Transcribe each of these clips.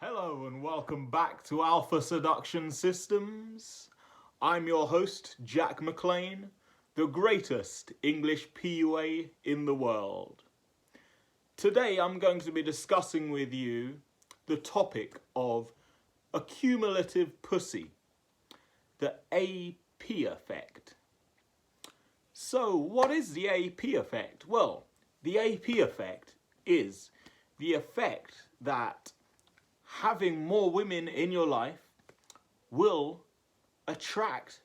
Hello and welcome back to Alpha Seduction Systems. I'm your host, Jack McLean, the greatest English PUA in the world. Today I'm going to be discussing with you the topic of accumulative pussy, the AP effect. So what is the AP effect? Well, the AP effect is the effect that having more women in your life will attract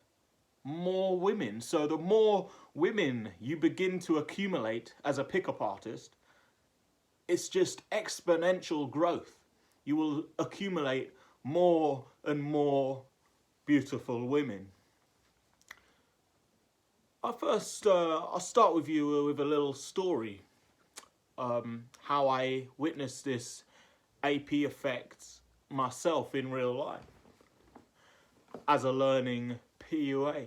more women. So the more women you begin to accumulate as a pickup artist, it's just exponential growth. You will accumulate more and more beautiful women. I'll start with you with a little story. How I witnessed this AP effect myself in real life as a learning PUA.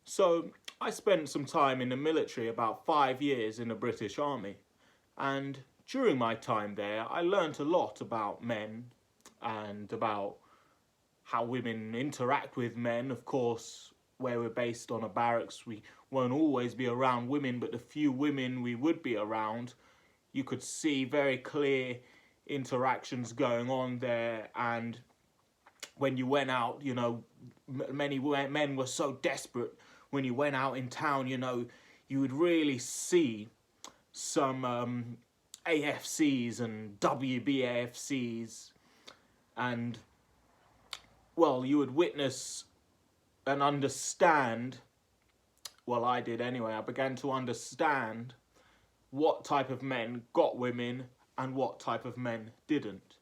So I spent some time in the military, about 5 years in the British Army, and during my time there I learnt a lot about men and about how women interact with men. Of course, where we're based on a barracks, we won't always be around women, but the few women we would be around, you could see very clear interactions going on there. And when you went out, you know, many men were so desperate. When you went out in town, you know, you would really see some AFCs and WBAFCs, and well, you would witness and understand, well, I did anyway, I began to understand what type of men got women and what type of men didn't.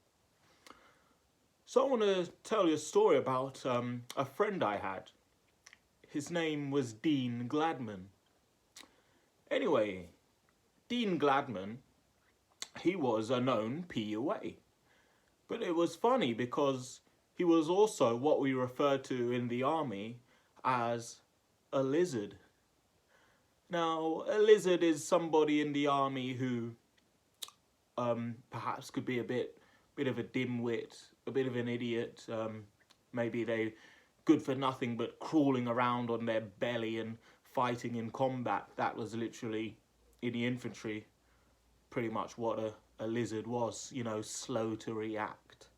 So I want to tell you a story about a friend I had. His name was Dean Gladman. Anyway, Dean Gladman, he was a known PUA. But it was funny because he was also what we refer to in the army as a lizard. Now, a lizard is somebody in the army who perhaps could be a bit of a dimwit, a bit of an idiot. Maybe they good for nothing but crawling around on their belly and fighting in combat. That was literally, in the infantry, pretty much what a lizard was. You know, slow to react,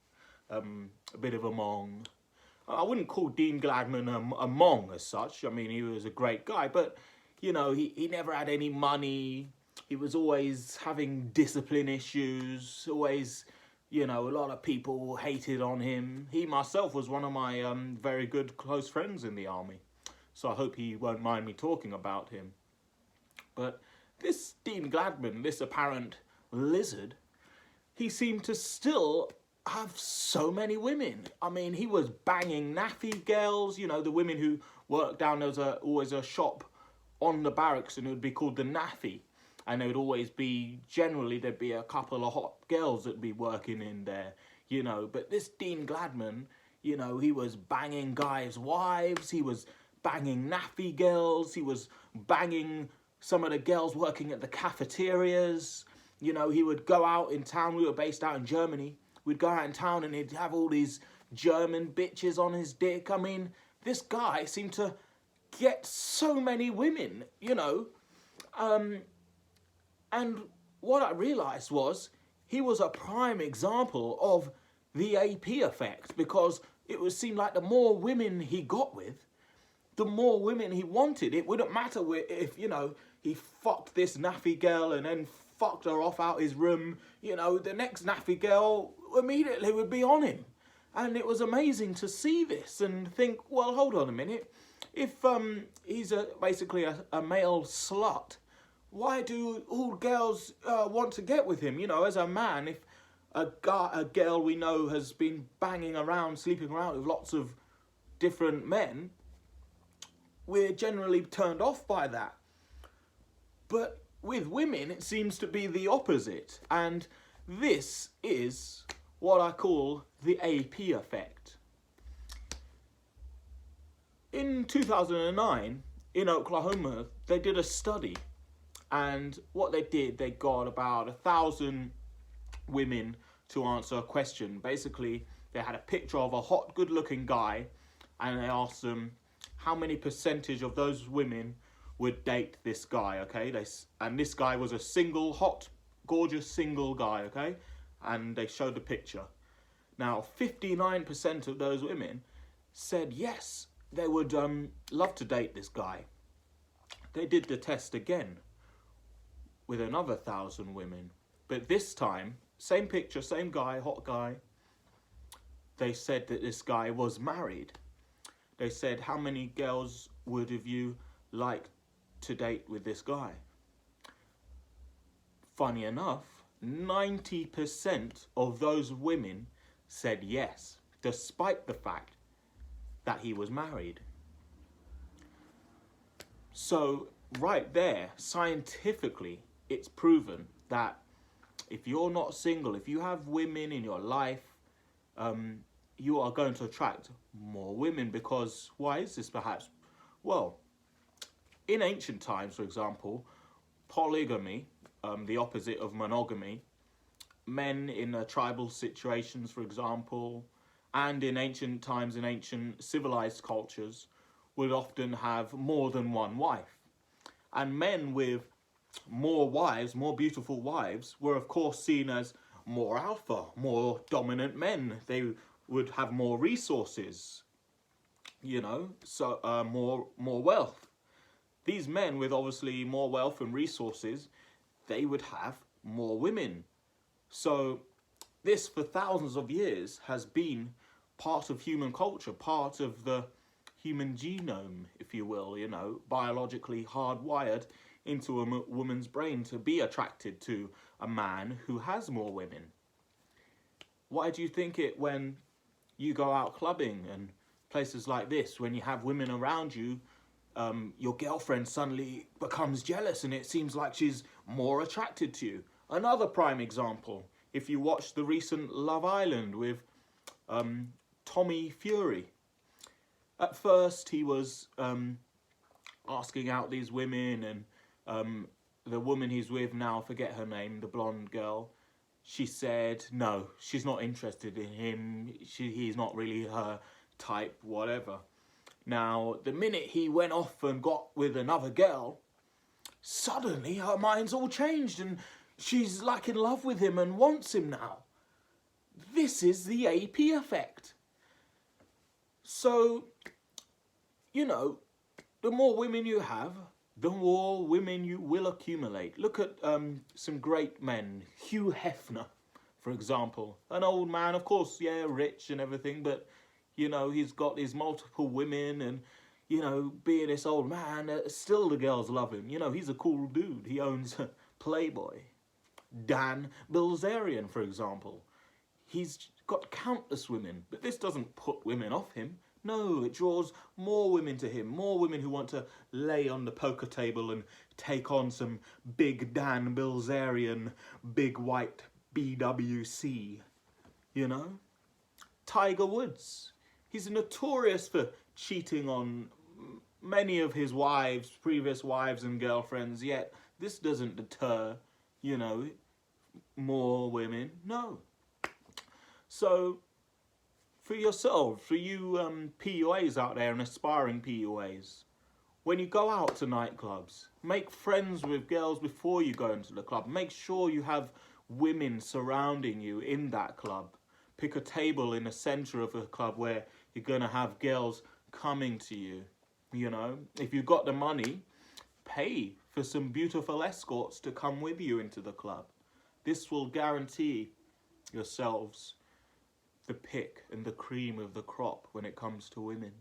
a bit of a mong. I wouldn't call Dean Gladman a mong as such. I mean, he was a great guy, but you know, he never had any money. He was always having discipline issues, always, you know, a lot of people hated on him. He myself was one of my very good close friends in the army. So I hope he won't mind me talking about him. But this Dean Gladman, this apparent lizard, he seemed to still have so many women. I mean, he was banging naffy girls, you know, the women who worked down, there was always a shop on the barracks and it would be called the naffy. And there would always be, generally there'd be a couple of hot girls that'd be working in there, you know. But this Dean Gladman, you know, he was banging guys' wives, he was banging naffy girls, he was banging some of the girls working at the cafeterias. You know, he would go out in town, we were based out in Germany, we'd go out in town and he'd have all these German bitches on his dick. I mean, this guy seemed to get so many women, you know. And what I realised was he was a prime example of the AP effect, because it would seem like the more women he got with, the more women he wanted. It wouldn't matter if, you know, he fucked this naffy girl and then fucked her off out his room, you know, the next naffy girl immediately would be on him. And it was amazing to see this and think, well, hold on a minute. If he's basically a male slut, why do all girls want to get with him? You know, as a man, if a girl we know has been banging around, sleeping around with lots of different men, we're generally turned off by that. But with women, it seems to be the opposite. And this is what I call the AP effect. In 2009, in Oklahoma, they did a study. And what they did, they got about 1,000 women to answer a question. Basically, they had a picture of a hot, good-looking guy, and they asked them how many percentage of those women would date this guy, okay? And this guy was a single, hot, gorgeous single guy, okay? And they showed the picture. Now, 59% of those women said yes, they would love to date this guy. They did the test again with another 1,000 women. But this time, same picture, same guy, hot guy. They said that this guy was married. They said, how many girls would have you liked to date with this guy? Funny enough, 90% of those women said yes, despite the fact that he was married. So right there, scientifically, it's proven that if you're not single, if you have women in your life, you are going to attract more women. Because why is this perhaps? Well, in ancient times, for example, polygamy, the opposite of monogamy, men in tribal situations, for example, and in ancient times, in ancient civilized cultures, would often have more than one wife. And men with more wives, more beautiful wives, were of course seen as more alpha, more dominant men. They would have more resources, you know, so more wealth. These men with obviously more wealth and resources, they would have more women. So this, for thousands of years, has been part of human culture, part of the human genome, if you will, you know, biologically hardwired into a woman's brain to be attracted to a man who has more women. Why do you think it when you go out clubbing and places like this, when you have women around you, your girlfriend suddenly becomes jealous and it seems like she's more attracted to you? Another prime example, if you watch the recent Love Island with Tommy Fury. At first he was asking out these women, and the woman he's with now, I forget her name, the blonde girl, she said no, she's not interested in him, he's not really her type, whatever. Now, the minute he went off and got with another girl, suddenly her mind's all changed and she's like in love with him and wants him now. This is the AP effect. So, you know, the more women you have, the more women you will accumulate. Look at some great men. Hugh Hefner, for example. An old man, of course, yeah, rich and everything, but, you know, he's got his multiple women and, you know, being this old man, still the girls love him. You know, he's a cool dude. He owns Playboy. Dan Bilzerian, for example. He's got countless women, but this doesn't put women off him. No, it draws more women to him, more women who want to lay on the poker table and take on some big Dan Bilzerian, big white BWC, you know? Tiger Woods, he's notorious for cheating on many of his wives, previous wives and girlfriends, yet this doesn't deter, you know, more women, no. So, for yourself, for you PUAs out there and aspiring PUAs, when you go out to nightclubs, make friends with girls before you go into the club. Make sure you have women surrounding you in that club. Pick a table in the centre of a club where you're going to have girls coming to you, you know. If you've got the money, pay for some beautiful escorts to come with you into the club. This will guarantee yourselves the pick and the cream of the crop when it comes to women.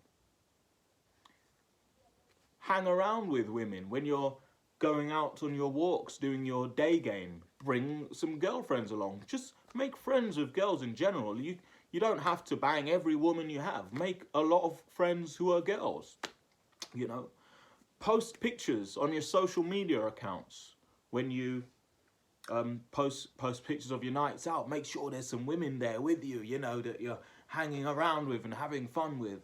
Hang around with women when you're going out on your walks, doing your day game. Bring some girlfriends along. Just make friends with girls in general. You don't have to bang every woman you have. Make a lot of friends who are girls. You know, post pictures on your social media accounts when you post pictures of your nights out. Make sure there's some women there with you, you know, that you're hanging around with and having fun with.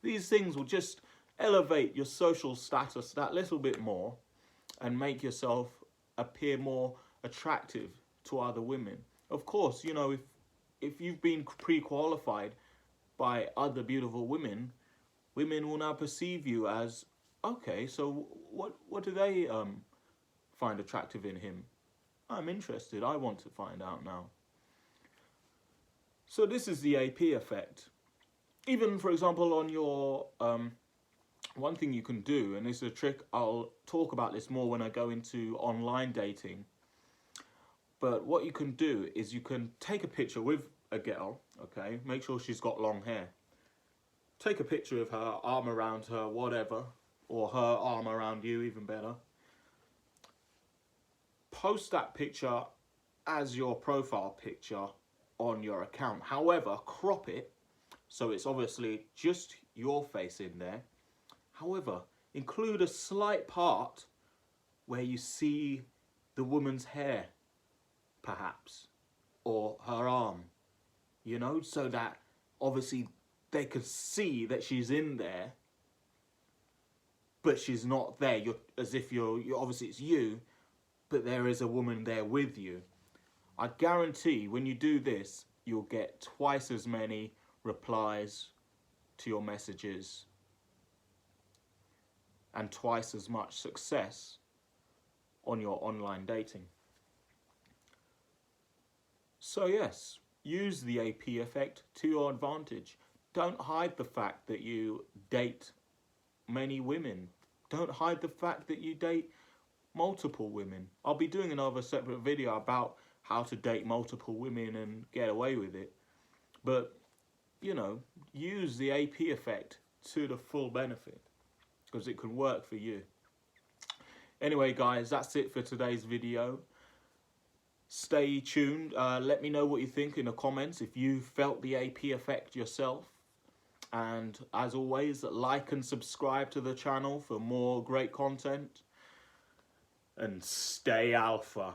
These things will just elevate your social status that little bit more and make yourself appear more attractive to other women. Of course, you know, if you've been pre-qualified by other beautiful women, women will now perceive you as, okay, so what do they find attractive in him? I'm interested. I want to find out now. So this is the AP effect. Even, for example, on your one thing you can do, and this is a trick, I'll talk about this more when I go into online dating. But what you can do is you can take a picture with a girl, okay? Make sure she's got long hair. Take a picture of her, arm around her, whatever, or her arm around you, even better. Post that picture as your profile picture on your account. However, crop it so it's obviously just your face in there. However, include a slight part where you see the woman's hair, perhaps, or her arm, you know, so that obviously they could see that she's in there, but she's not there. You're as if you're obviously it's you, but there is a woman there with you. I guarantee when you do this, you'll get twice as many replies to your messages and twice as much success on your online dating. So yes, use the AP effect to your advantage. Don't hide the fact that you date many women. Don't hide the fact that you date multiple women. I'll be doing another separate video about how to date multiple women and get away with it. But, you know, use the AP effect to the full benefit, because it can work for you. Anyway, guys, that's it for today's video. Stay tuned. Let me know what you think in the comments if you felt the AP effect yourself. And as always, like and subscribe to the channel for more great content. And stay alpha.